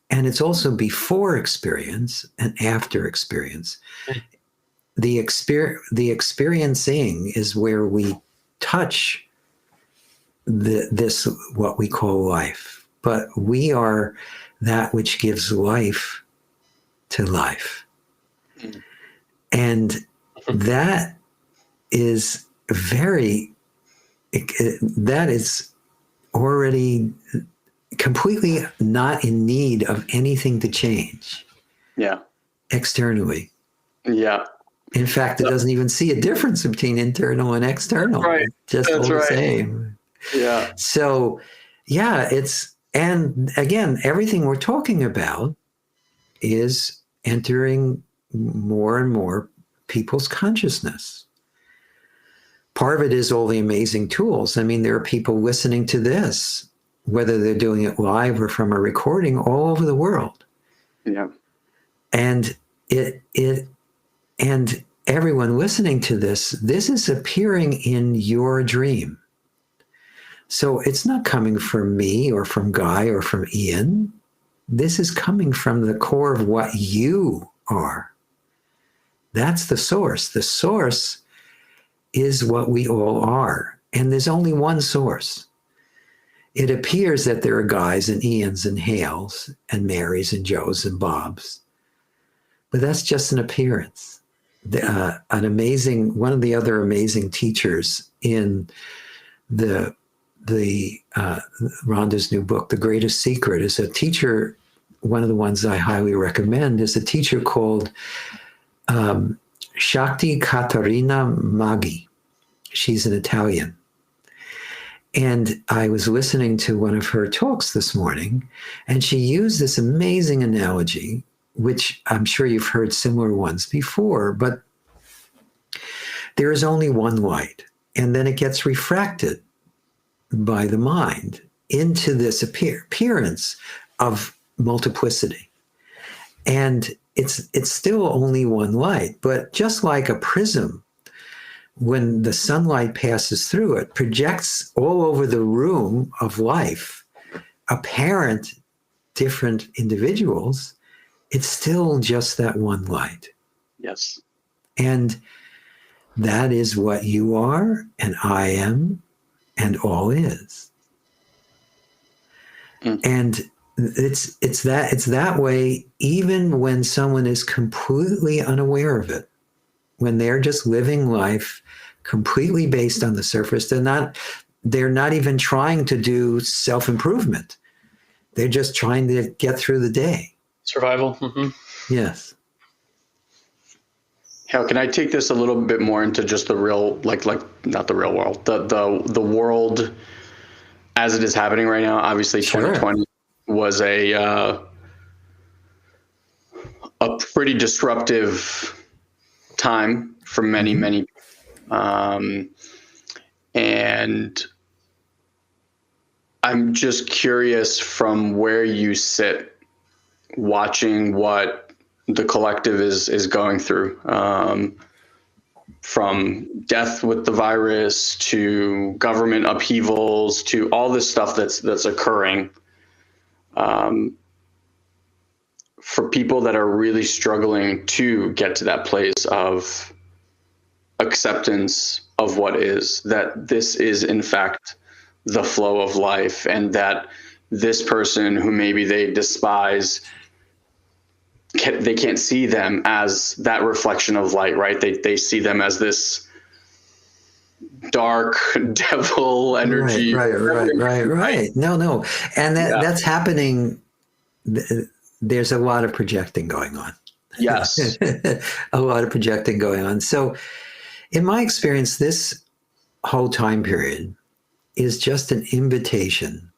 Speaker 3: And it's also before experience and after experience. The experiencing is where we touch this, what we call life. But we are that which gives life to life. And that is that is already completely not in need of anything to change.
Speaker 1: Yeah.
Speaker 3: Externally.
Speaker 1: Yeah.
Speaker 3: In fact, it doesn't even see a difference between internal and external.
Speaker 1: Right.
Speaker 3: Just all the same.
Speaker 1: Yeah.
Speaker 3: So, yeah, and again, everything we're talking about is entering more and more people's consciousness. Part of it is all the amazing tools. I mean, there are people listening to this, whether they're doing it live or from a recording, all over the world.
Speaker 1: Yeah.
Speaker 3: And and everyone listening to this is appearing in your dream. So it's not coming from me or from Guy or from Ian. This is coming from the core of what you are. That's the source. The source is what we all are. And there's only one source. It appears that there are Guys and Ians and Hales and Marys and Joes and Bobs. But that's just an appearance. One of the other amazing teachers in Rhonda's new book, The Greatest Secret, is a teacher. One of the ones I highly recommend is a teacher called Shakti Caterina Maggi. She's an Italian. And I was listening to one of her talks this morning, and she used this amazing analogy, which I'm sure you've heard similar ones before, but there is only one light, and then it gets refracted by the mind into this appearance of multiplicity. And it's still only one light, but just like a prism, when the sunlight passes through it, projects all over the room of life, apparent different individuals, it's still just that one light.
Speaker 1: Yes.
Speaker 3: And that is what you are, and I am, and all is. And it's that way even when someone is completely unaware of it, when they're just living life completely based on the surface. They're not even trying to do self-improvement. They're just trying to get through the day.
Speaker 2: Survival. Mm-hmm.
Speaker 3: Yes.
Speaker 1: Hal, can I take this a little bit more into just the real, like not the real world, the world as it is happening right now? Obviously,
Speaker 3: Sure.
Speaker 1: 2020 was a pretty disruptive time for many, many, and I'm just curious from where you sit, watching what the collective is going through, from death with the virus to government upheavals to all this stuff that's occurring. For people that are really struggling to get to that place of acceptance of what is, that this is in fact the flow of life, and that this person who maybe they despise, they can't see them as that reflection of light, right? They see them as this dark devil energy.
Speaker 3: Right. No. And that's happening. There's a lot of projecting going on.
Speaker 1: Yes.
Speaker 3: A lot of projecting going on. So in my experience, this whole time period is just an invitation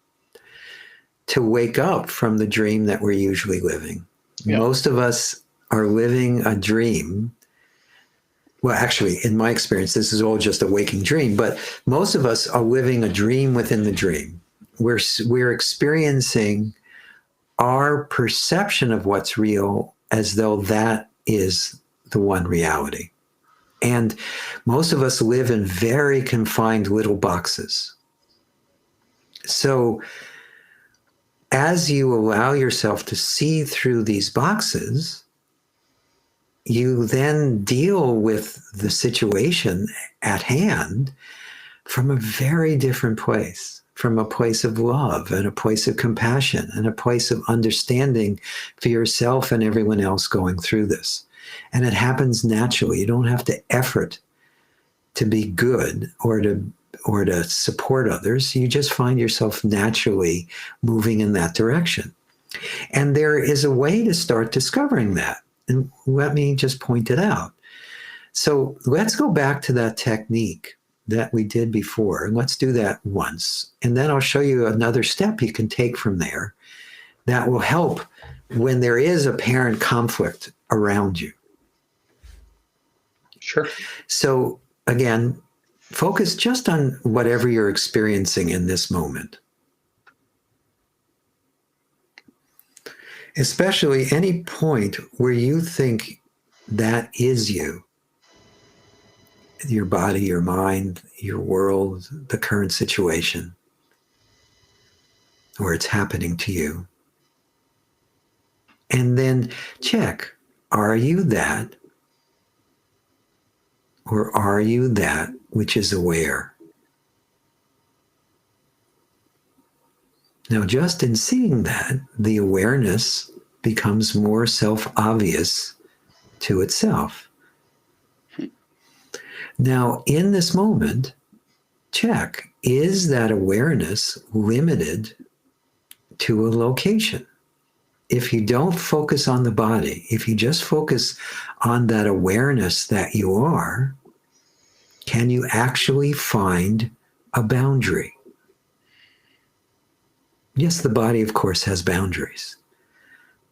Speaker 3: to wake up from the dream that we're usually living. Yeah. Most of us are living a dream. Well, actually, in my experience, this is all just a waking dream, but most of us are living a dream within the dream. We're experiencing our perception of what's real as though that is the one reality. And most of us live in very confined little boxes. So as you allow yourself to see through these boxes, you then deal with the situation at hand from a very different place, from a place of love and a place of compassion and a place of understanding for yourself and everyone else going through this. And it happens naturally. You don't have to effort to be good or to support others. You just find yourself naturally moving in that direction. And there is a way to start discovering that. And let me just point it out. So let's go back to that technique that we did before. And let's do that once. And then I'll show you another step you can take from there that will help when there is apparent conflict around you.
Speaker 2: Sure.
Speaker 3: So again, focus just on whatever you're experiencing in this moment. Especially any point where you think that is you. Your body, your mind, your world, the current situation, where it's happening to you. And then check, are you that? Or are you that which is aware? Now, just in seeing that, the awareness becomes more self-obvious to itself. Now, in this moment, check, is that awareness limited to a location? If you don't focus on the body, if you just focus on that awareness that you are, can you actually find a boundary? Yes, the body, of course, has boundaries.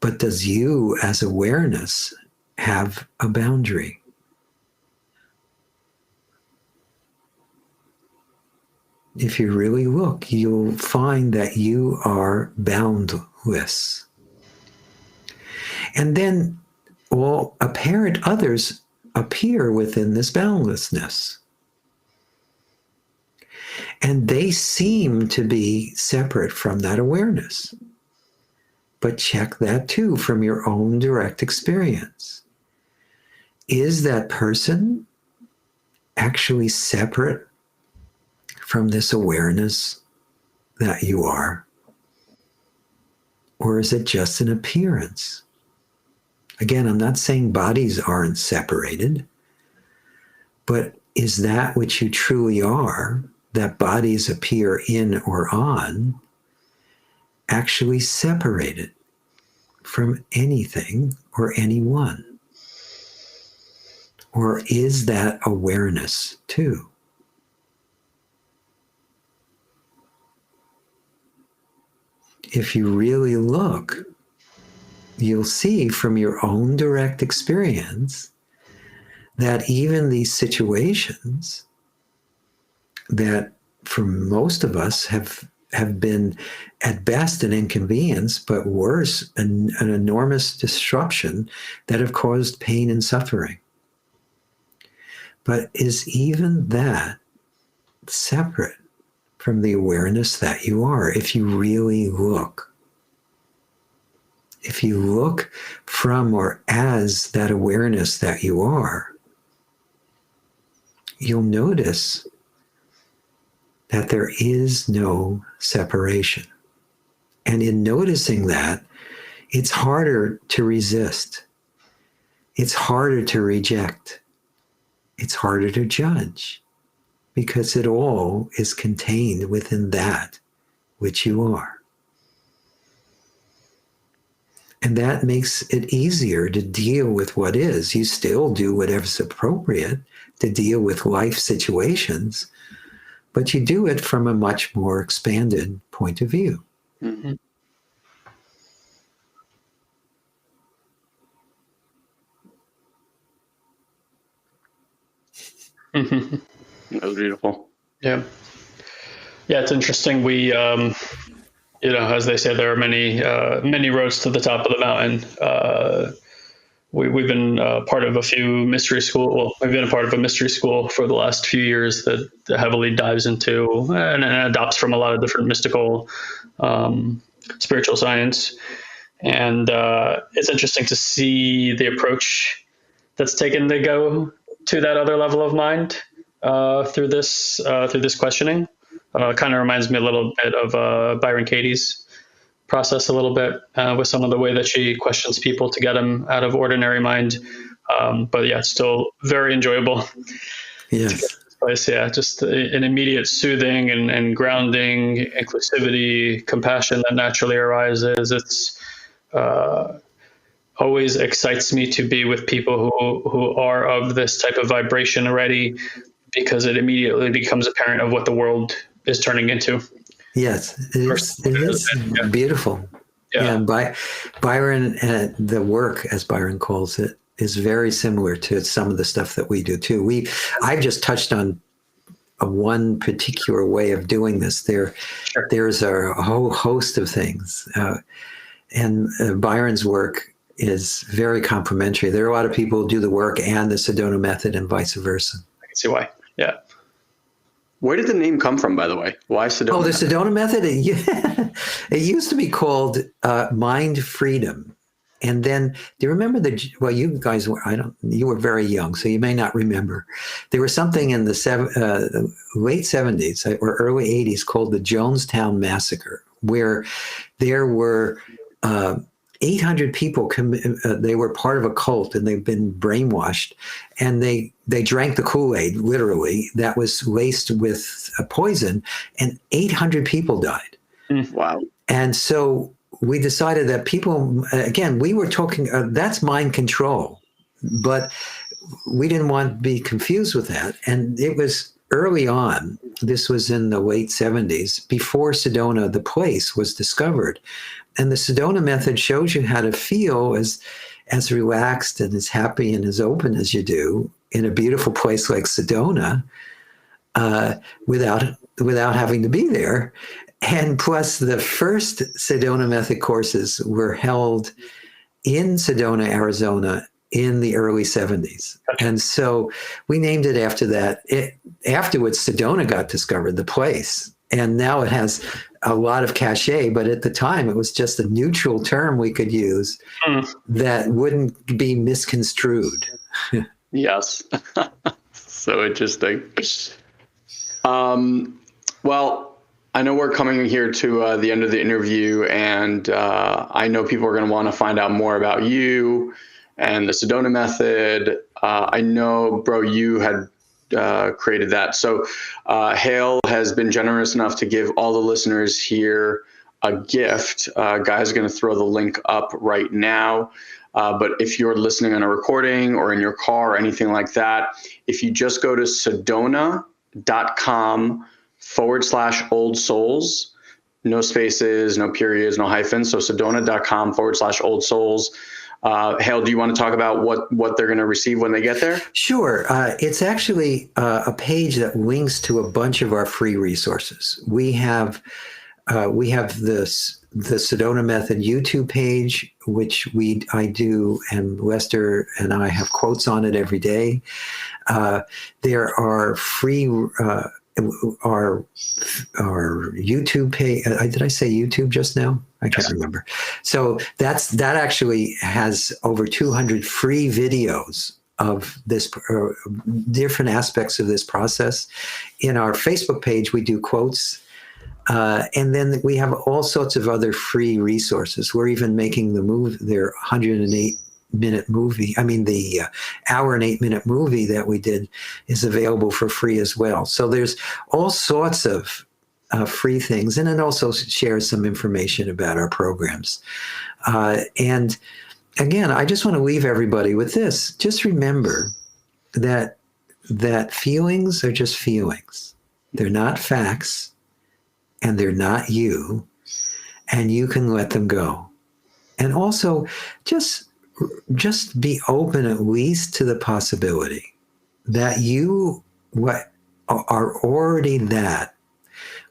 Speaker 3: But does you, as awareness, have a boundary? If you really look, you'll find that you are boundless. And then all apparent others appear within this boundlessness. And they seem to be separate from that awareness. But check that too from your own direct experience. Is that person actually separate from this awareness that you are? Or is it just an appearance? Again, I'm not saying bodies aren't separated, but is that which you truly are, that bodies appear in or on, actually separated from anything or anyone? Or is that awareness too? If you really look, you'll see from your own direct experience that even these situations that for most of us have been at best an inconvenience, but worse, an enormous disruption that have caused pain and suffering. But is even that separate from the awareness that you are, if you really look? If you look from or as that awareness that you are, you'll notice that there is no separation. And in noticing that, it's harder to resist. It's harder to reject. It's harder to judge, because it all is contained within that which you are. And that makes it easier to deal with what is. You still do whatever's appropriate to deal with life situations, but you do it from a much more expanded point of view.
Speaker 2: Mm-hmm.
Speaker 1: That was beautiful.
Speaker 2: Yeah. Yeah, it's interesting. As they say, there are many roads to the top of the mountain. We've been part of a few mystery school. Well, we've been a part of a mystery school for the last few years that heavily dives into and adopts from a lot of different mystical, spiritual science. And it's interesting to see the approach that's taken to go to that other level of mind through this questioning. Kind of reminds me a little bit of Byron Katie's process a little bit with some of the way that she questions people to get them out of ordinary mind. But yeah, it's still very enjoyable.
Speaker 3: Yes.
Speaker 2: Place. Yeah, just an immediate soothing and grounding, inclusivity, compassion that naturally arises. It's always excites me to be with people who are of this type of vibration already, because it immediately becomes apparent of what the world is turning into.
Speaker 3: Yes, it is beautiful. Yeah, Byron, the work, as Byron calls it, is very similar to some of the stuff that we do too. I've just touched on one particular way of doing this. There's a whole host of things, and Byron's work is very complementary. There are a lot of people who do the work and the Sedona method, and vice versa.
Speaker 2: I can see why. Yeah.
Speaker 1: Where did the name come from, by the way? Why Sedona?
Speaker 3: Oh, the Sedona method? It used to be called Mind Freedom. And then, do you remember you guys were, you were very young, so you may not remember. There was something in the late 70s or early 80s called the Jonestown Massacre, where there were 800 people, they were part of a cult and they've been brainwashed, and they drank the Kool-Aid, literally, that was laced with a poison, and 800 people died.
Speaker 1: Wow.
Speaker 3: And so we decided that people, again, we were talking, that's mind control, but we didn't want to be confused with that. And it was early on, this was in the late 70s, before Sedona, the place, was discovered. And the Sedona method shows you how to feel as relaxed and as happy and as open as you do in a beautiful place like Sedona, without having to be there. And plus, the first Sedona method courses were held in Sedona, Arizona, in the early 70s. And so we named it after that. Afterwards, Sedona got discovered, the place. And now it has a lot of cachet, but at the time it was just a neutral term we could use that wouldn't be misconstrued.
Speaker 1: Yes. So interesting. Well, I know we're coming here to the end of the interview, and I know people are going to want to find out more about you and the Sedona method. I know, bro, you had created that. So Hale has been generous enough to give all the listeners here a gift. Guy's going to throw the link up right now. But if you're listening on a recording or in your car or anything like that, if you just go to sedona.com/old souls, no spaces, no periods, no hyphens. So sedona.com/old souls. Hale, do you want to talk about what they're going to receive when they get there?
Speaker 3: Sure. It's actually a page that links to a bunch of our free resources. We have the Sedona Method YouTube page, which I do, and Lester and I have quotes on it every day. There are free our YouTube page. Did I say YouTube just now? I can't remember. So that actually has over 200 free videos of this different aspects of this process. In our Facebook page, we do quotes. And then we have all sorts of other free resources. We're even making the movie, their 108-minute movie. I mean, the hour and 8-minute movie that we did is available for free as well. So there's all sorts of free things. And it also shares some information about our programs. And again, I just want to leave everybody with this. Just remember that feelings are just feelings. They're not facts. And they're not you, and you can let them go. And also, just be open at least to the possibility that you are already that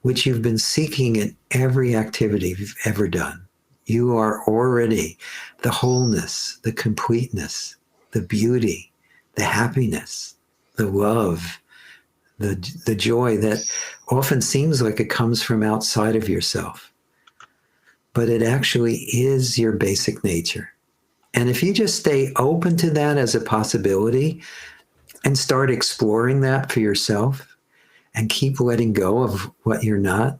Speaker 3: which you've been seeking in every activity you've ever done. You are already the wholeness, the completeness, the beauty, the happiness, the love, the joy that often seems like it comes from outside of yourself. But it actually is your basic nature. And if you just stay open to that as a possibility and start exploring that for yourself and keep letting go of what you're not,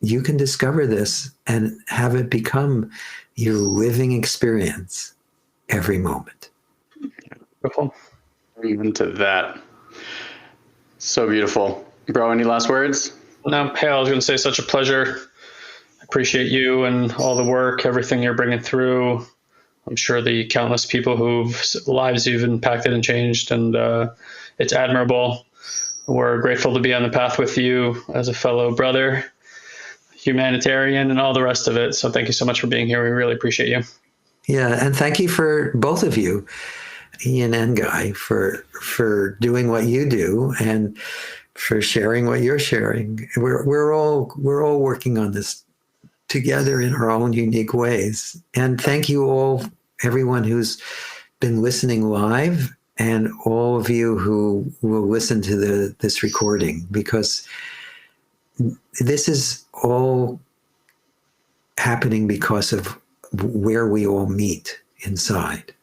Speaker 3: you can discover this and have it become your living experience every moment.
Speaker 2: Beautiful.
Speaker 1: Into that. So beautiful. Bro, any last words?
Speaker 2: No, Hale, I was going to say, such a pleasure. I appreciate you and all the work, everything you're bringing through. I'm sure the countless people whose lives you've impacted and changed, and it's admirable. We're grateful to be on the path with you as a fellow brother, humanitarian, and all the rest of it. So thank you so much for being here. We really appreciate you.
Speaker 3: Yeah, and thank you for both of you, Ian and Guy, for doing what you do and for sharing what you're sharing. We're all working on this together in our own unique ways. And thank you all, everyone who's been listening live, and all of you who will listen to this recording, because this is all happening because of where we all meet inside.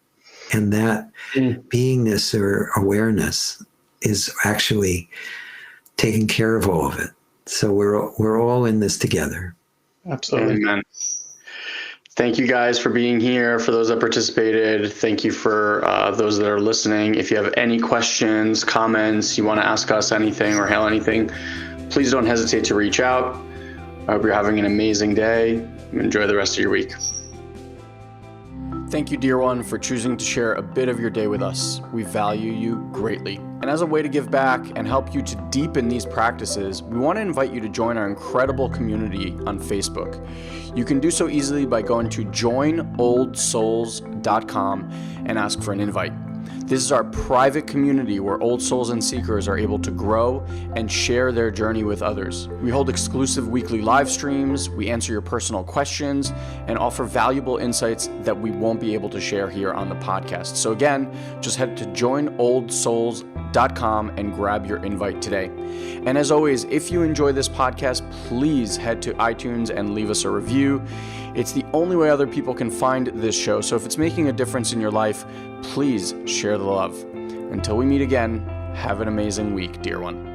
Speaker 3: And that beingness or awareness is actually taking care of all of it. So we're all in this together.
Speaker 2: Absolutely.
Speaker 1: Amen. Thank you guys for being here. For those that participated, thank you for those that are listening. If you have any questions, comments, you want to ask us anything or Hale anything, please don't hesitate to reach out. I hope you're having an amazing day. Enjoy the rest of your week. Thank you, dear one, for choosing to share a bit of your day with us. We value you greatly. And as a way to give back and help you to deepen these practices, we want to invite you to join our incredible community on Facebook. You can do so easily by going to joinoldsouls.com and ask for an invite. This is our private community where old souls and seekers are able to grow and share their journey with others. We hold exclusive weekly live streams, we answer your personal questions, and offer valuable insights that we won't be able to share here on the podcast. So again, just head to joinoldsouls.com and grab your invite today. And as always, if you enjoy this podcast, please head to iTunes and leave us a review. It's the only way other people can find this show. So if it's making a difference in your life, please share the love. Until we meet again, have an amazing week, dear one.